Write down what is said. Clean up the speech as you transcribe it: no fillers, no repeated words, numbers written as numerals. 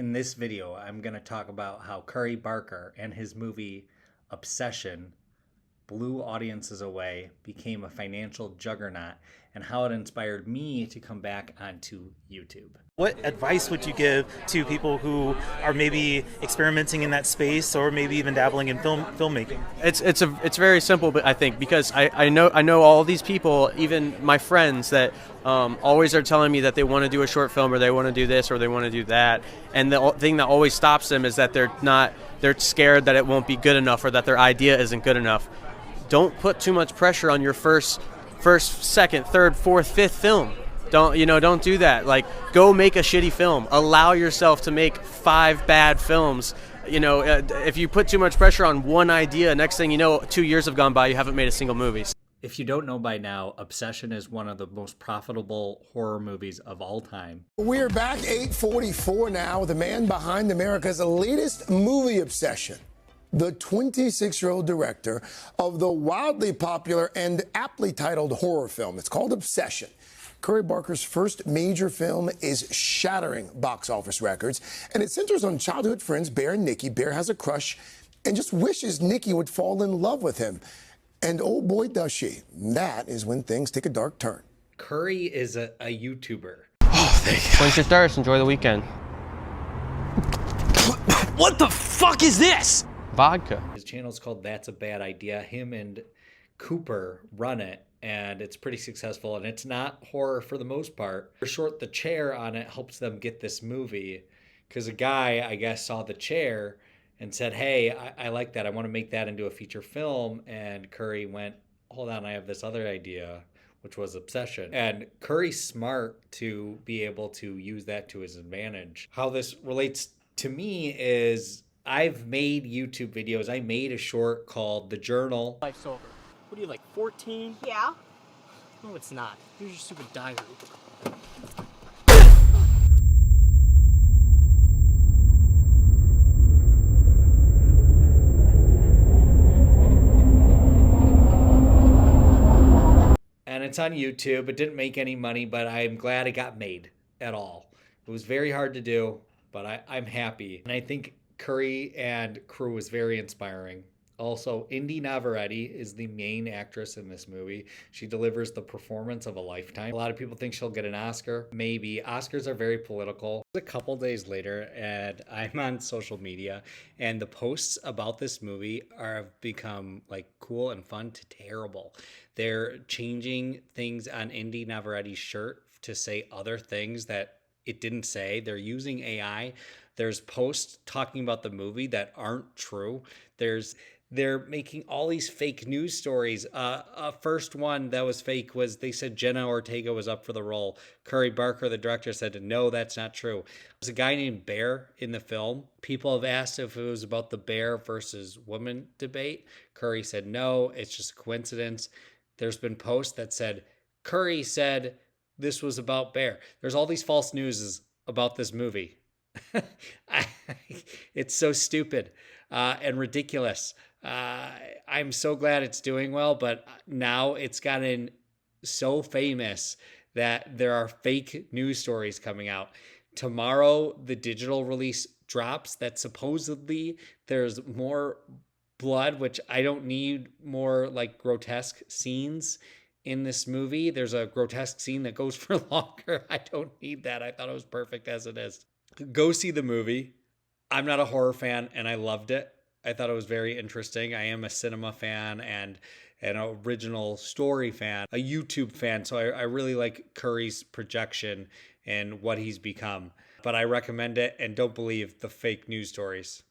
In this video, I'm going to talk about how Curry Barker and his movie Obsession blew audiences away, became a financial juggernaut, and how it inspired me to come back onto YouTube. What advice would you give to people who are maybe experimenting in that space or maybe even dabbling in filmmaking? It's very simple, but I think because I know all these people, even my friends that always are telling me that they want to do a short film or they want to do this or they want to do that, and the thing that always stops them is that they're scared that it won't be good enough or that their idea isn't good enough. Don't put too much pressure on your first, second, third, fourth, fifth film. Don't do that. Like, go make a shitty film. Allow yourself to make 5 bad films. If you put too much pressure on one idea, next thing you know, 2 years have gone by, you haven't made a single movie. If you don't know by now, Obsession is one of the most profitable horror movies of all time. We're back 8:44 now with the man behind America's latest movie obsession. The 26-year-old director of the wildly popular and aptly titled horror film. It's called Obsession. Curry Barker's first major film is shattering box office records, and it centers on childhood friends Bear and Nikki. Bear has a crush and just wishes Nikki would fall in love with him. And oh boy, does she. That is when things take a dark turn. Curry is a YouTuber. Oh, thank you. Quench your thirst, enjoy the weekend. What the fuck is this? Vodka. His channel's called That's a Bad Idea. Him and Cooper run it, and it's pretty successful, and it's not horror for the most part. For short, the chair on it helps them get this movie because a guy, I guess, saw the chair and said, hey, I like that. I want to make that into a feature film. And Curry went, hold on, I have this other idea, which was Obsession. And Curry's smart to be able to use that to his advantage. How this relates to me is I've made YouTube videos. I made a short called The Journal. Life's over. What are you, like 14? Yeah. No, it's not. Here's your stupid diary. And it's on YouTube. It didn't make any money, but I'm glad it got made at all. It was very hard to do, but I'm happy. And I think Curry and crew was very inspiring. Also, Indy Navarrete is the main actress in this movie. She delivers the performance of a lifetime. A lot of people think she'll get an Oscar. Maybe. Oscars are very political. A couple days later, and I'm on social media, and the posts about this movie have become like cool and fun to terrible. They're changing things on Indy Navarrete's shirt to say other things that it didn't say. They're using AI. There's posts talking about the movie that aren't true. They're making all these fake news stories. First one that was fake was they said Jenna Ortega was up for the role. Curry Barker, the director, said, no, that's not true. There's a guy named Bear in the film. People have asked if it was about the bear versus woman debate. Curry said, no, it's just a coincidence. There's been posts that said, Curry said this was about Bear. There's all these false news about this movie. It's so stupid and ridiculous. I'm so glad it's doing well, but now it's gotten so famous that there are fake news stories coming out. Tomorrow, the digital release drops that supposedly there's more blood, which I don't need more like grotesque scenes in this movie. There's a grotesque scene that goes for longer. I don't need that. I thought it was perfect as it is. Go see the movie. I'm not a horror fan, and I loved it. I thought it was very interesting. I am a cinema fan and an original story fan, a YouTube fan. So I really like Curry's projection and what he's become. But I recommend it, and don't believe the fake news stories.